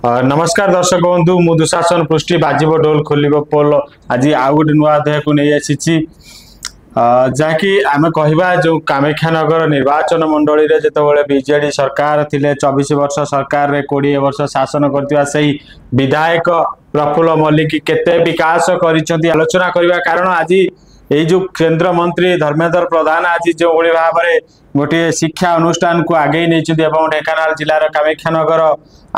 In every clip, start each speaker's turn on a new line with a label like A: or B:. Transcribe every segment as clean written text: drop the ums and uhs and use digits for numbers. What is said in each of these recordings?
A: नमस्कार दर्शक बंधु मु दुशासन पृष्टि बाजिब ढोल खोल पोल आज आउ गोटे नुआ अध्याय को नहीं आसी जहाँकि आम कहवा जो कामाख्यानगर निर्वाचन मंडली रे जितेबाला बीजेडी सरकार थिले 24 वर्ष सरकार रे 20 वर्ष शासन करथिबा सही विधायक प्रफुल्ल मल्लिक केते विकास करिसेंती आलोचना करबा कारण आज ये जो केंद्र मंत्री धर्मेंद्र प्रधान आज जो भाव में गोटे शिक्षा अनुष्ठान को आगे नहीं ढेंकानाल जिलार कामाख्यानगर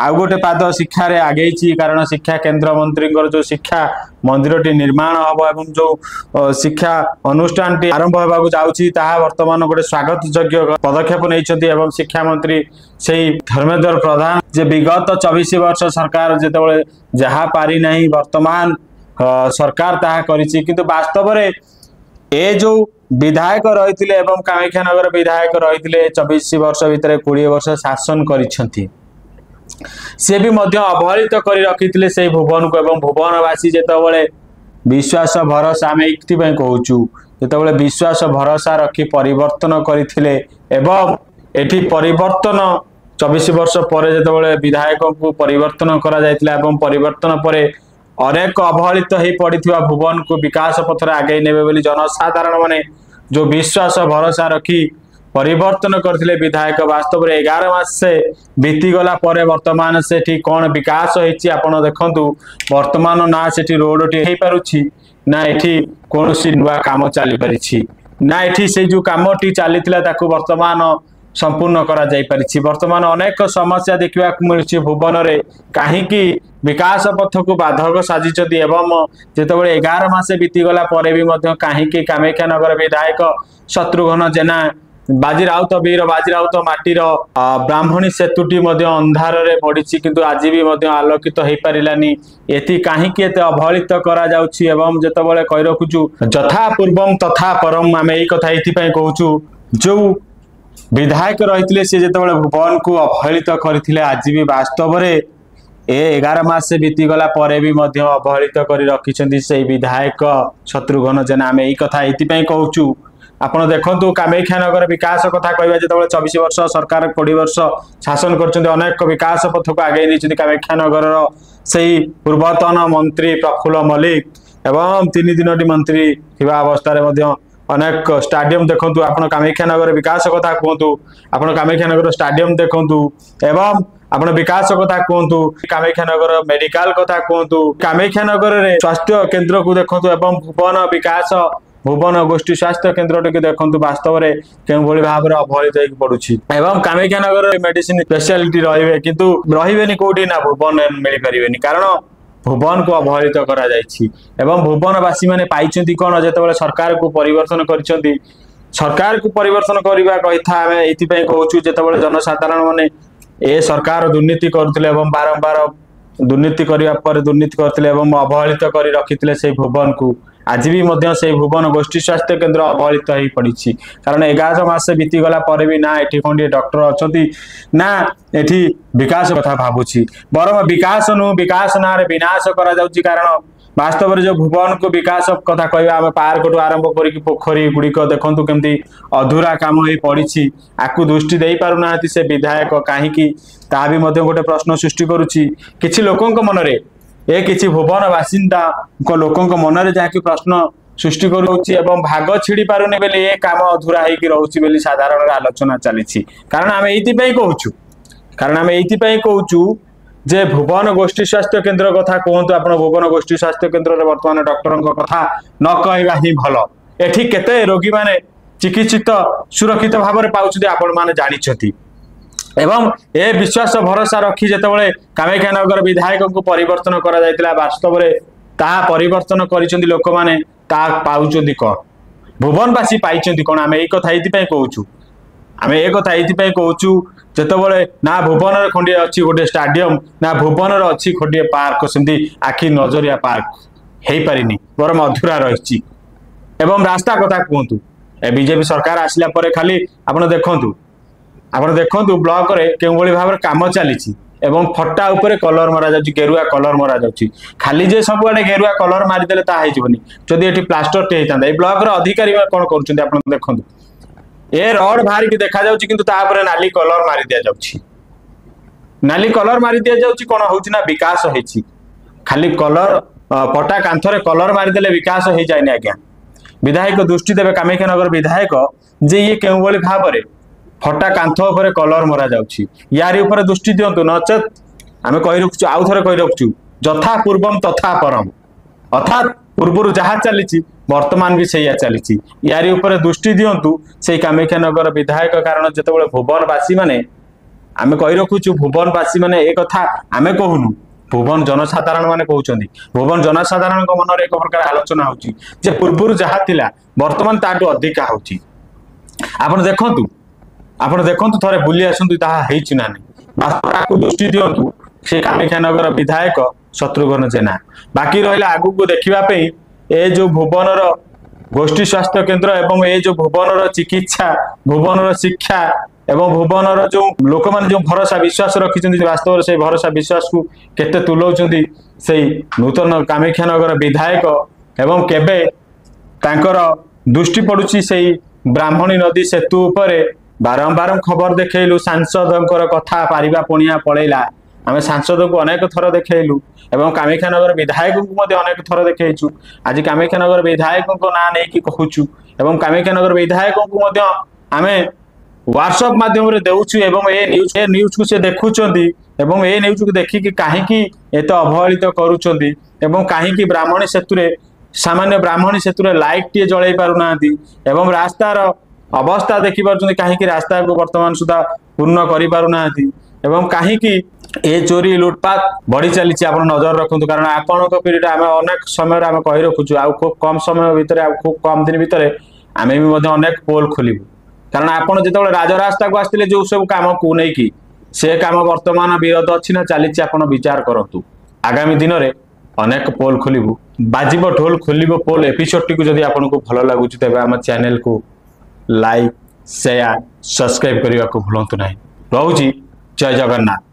A: आउ गोटे पाद शिक्षा रे आगे कारण शिक्षा केंद्र मंत्री जो शिक्षा मंदिर टी निर्माण हम एवं जो शिक्षा अनुष्ठान टी आरंभ होगा जाऊँगी वर्तमान गोटे स्वागत योग्य पदक्षेप नहीं शिक्षा मंत्री से धर्मेंद्र प्रधान जे विगत 24 वर्ष सरकार जिते जहाँ पारी नहीं वर्तमान सरकार ताहा करिछि किंतु वास्तव में ए जो विधायक रही कामाख्यानगर विधायक रही 24 वर्ष भितर 20 वर्ष शासन करिसेंती सी भी अवहेलित कर रखी से भुवन को एवं भुवनवासी जितेबाला विश्वास भरोसा आम ये कहूँ जितेबाला विश्वास भरोसा रखी परिवर्तन करते एवं एठी परिवर्तन 24 वर्ष पर जितेबाला विधायक को परिवर्तन करा परिवर्तन पर अनेक अवहेलित हो पड़ा भुवन को विकास पथर आगे ने जनसाधारण माने जो विश्वास भरोसा रखी परिवर्तन करथिले विधायक वास्तव में 11 मास से बीतीगला वर्तमान से कौन विकास होती आपड़ देखु वर्तमान ना से रोड टी हो पारुछि ना एठी कौन नुआ काम चली पारिछि ना एठी से जो काम टी चली वर्तमान संपूर्ण करा जाई परिछि वर्तमान अनेक समस्या देखा मिलूँ भुवन में कहीं विकास पथ को बाधक साजिचती एवं जितेबाला 11 मास बीतीगला भी कहीं कामाख्यानगर विधायक शत्रुघ्न जेना बाजी राउत वीर बाजी राउत माटीर ब्राह्मणी सेतुटी अंधार रे पड़ी किंतु आज भी आलोकित हो पारानी ये कहीं अवहेलित करा जाउछि एवं जितेबाला कही रखुचु यथा पूर्वम तथा परम आम यही कथा ये कहूँ जो विधायक रही सी जितेबाला भुवन को अवहेलित करते आज भी वास्तव में 11 मास से बीतीगला भी अवहेलित कर रखिंट से विधायक शत्रुघ्न जेना आम यही कथा ये कहूँ आपड़ देखु कामाख्यानगर विकास कथा कहवा जो 24 वर्ष सरकार 20 वर्ष शासन कर अनेक विकास पथ को आगे नहीं कामाख्यानगर से पूर्वतन मंत्री प्रफुल्ल मल्लिक एवं 3 दिन मंत्री थी अवस्था अनेक स्टाडियम देखु आप कामाख्यानगर विकास कथा कहतु आप कामाख्यानगर स्टाडियम देखु एवं आप विकास कथा कहतु कामाख्यानगर मेडिकल कथा कहतु कामाख्यानगर में स्वास्थ्य केन्द्र को देखु एवं भुवन विकास भुवन गोष्ठी स्वास्थ्य केन्द्र टी देखु वास्तव में केउं भाव में अवहेलित पड़ू एवं कामाख्यानगर मेडिसिन स्पेशलिटी रे किंतु रही कौटी ना भुवन मिल पारे कारण भुवन को अवहेलित करा जायछि एवं भुवनवासी मैंने पाइछन्ति कौन जितेबाला सरकार को परिवर्तन करिसेंति सरकार को परिवर्तन करबा कथा आम ये कहूँ जितेबाला जनसाधारण माने ए सरकार दुर्नीति करुले एवं बारंबार दुर्नीति करने पर दुर्नीति करते अवहेलित कर रखी से भुवन को आज भी से भुवन गोष्ठी स्वास्थ्य केन्द्र अवहेलित हो पड़ी कारण 11 मास से बीतीगला भी ना ये खंडे डॉक्टर अच्छा ना ये विकास कथा भावुची बरम विकास नु विकास ना विनाश करा जाउची कारण वास्तव में जो भुवन को विकास कथा कहवा आम पार्क टू आरंभ कर पोखरी गुड़िक देखु केमती अधूरा काम हो पड़ी आपको दृष्टि दे पारना से विधायक कहीं ता भी गोटे प्रश्न सृष्टि करुच्ची किसी लोकों मन में ये किसी भुवन बासिंदा लोकों मन में जहाँकि प्रश्न सृष्टि करुच्ची भाग छिड़ी पारुनी बेले ये काम अधूरा होगी रोचे साधारण आलोचना चली कारण आम ये कहूँ जे भुवन गोष्ठी स्वास्थ्य केन्द्र कथा कहतु आप भुवन गोष्ठी स्वास्थ्य केन्द्र में बर्तमान डॉक्टर कथा न कहवा ही भल एठी केते रोगी माने चिकित्सित सुरक्षित भाव में पाउछथि आपण माने जानिछथि एवं ए विश्वास भरोसा रखी जितेबाला कामाख्यानगर विधायक को परिवर्तन करा जायतिला वास्तव में ता परिवर्तन करिसेंति लोक माने ता पाउछथि कौन भुवनवासी पाइछथि कौन आम यही कथा ये कहूँ आम एक कथा ये कहूँ जितेबाला ना भुवन खंडे अच्छी गोटे स्टाडियम ना भुवन अच्छी खंडे पार्क सेमती आखि नजरिया पार्क हो पारिनी बरम अधूरा रही एवं रास्ता कथा कहतु बीजेपी सरकार आसला पर खाली आप देखु ब्लॉक रे केउं भाव में काम चली एवं फटा उपरे कलर मरा जाउची गेरुआ कलर मरा जाउची खाली जे सब आडे गेरुआ कलर मारिदेले ता होइजबनी जदि एठी प्लास्टर टे होता ए ब्लॉक रे अधिकारी कोन करूछन्ती आपण देखु ए रड बाहर की देखा जाउची किंतु ता ऊपर नाली कलर मारी दिया जाउची नाली कलर मारी दि जाउची कोन होउची ना विकास होईची खाली कलर पटा कांथरे कलर मारिदेले विकास हो जाए आज्ञा विधायक दृष्टि देवे कामाख्यानगर विधायक जे ये केउ भली भाबरे फटा कांथ उपरे कलर मरा जाउची यारी ऊपर दृष्टि दियंतु नचेत आमे कहि रखछु आउ थरे कहि रखछु जथा पूर्वम तथा परम अर्थात पूर्वरु जहा चलीची वर्तमान भी सैया चलीची यारी ऊपर दृष्टि दियंतु से कामाख्यानगर विधायक कारण जेतेबेले भुवनवासी माने आमे कहि रखछु भुवनवासी माने ए कथा आमे कहूनु भुवन जनसाधारण माने कहउछंदी भुवन जनसाधारण को मन रे एक प्रकार आलोचना होची जे पूर्वरु जहा थिला वर्तमान ताटू अधिका होची आपण देखंतु थरे बुली आसंतु ताहा हेछि ना नै वास्तवता को दृष्टि दियंतु से कामाख्यानगर विधायक शत्रुघ्न जेना बाकी रहिला आगु को देखिबा पे ए जो भुवनर गोष्ठी स्वास्थ्य केंद्र एवं ए जो भुवनर चिकित्सा भुवनर शिक्षा एवं भुवनर जो लोक मान जो भरोसा विश्वास रखिछन्ति वास्तव से भरोसा विश्वास को केते तुलौछन्ति से नूतन कामाख्यानगर विधायक एवं केबे तांकर दृष्टि पडुची से ब्राह्मणी नदी सेतु उपरे बारंबार खबर देखैलु सांसदंकर कथा पारिबा पुणिया पळैला आमे सांसद को अनेक थर देखैलु एवं कामाख्यानगर विधायक को मध्ये अनेक थर देखैछु आज कामाख्यानगर विधायक को ना नै कि कहूछु एवं कामाख्यानगर विधायक को मध्ये आमे व्हाट्सएप माध्यम रे देउछु एवं ए न्यूज को से देखुचंदी एवं ए न्यूज को देखि कि काहे कि एतो अवहेलित करूचंदी एवं काहे कि ब्राह्मणी सेतु रे सामान्य ब्राह्मणी सेतु रे लाइट टी जळै पारु नांती एवं रास्तार अवस्था देखि पारुचंदी काहे कि रास्ता को वर्तमान सुधा पूर्ण करि पारु नांती एवं काहे कि ए चोरी लुटपाट बढ़ी चली आपण नजर रखु कारण आपण पीढ़ी आम अनेक समय आम कही रखुचु आ खूब कम समय भितर खूब कम दिन भितर आम भी अनेक पोल खोलू कारण आपण जो राजरास्ता को आसते जो सब कम को लेकिन से कम वर्तमान विरोध अच्छी ना चली विचार करूँ आगामी दिन में अनेक पोल खोलू बाजिब ढोल खोल पोल एपिसोड टी जदि आपको भल लगुच तेज आम चैनल को लाइक शेयर सब्सक्राइब करने को भूलु ना रोची जय जगन्नाथ।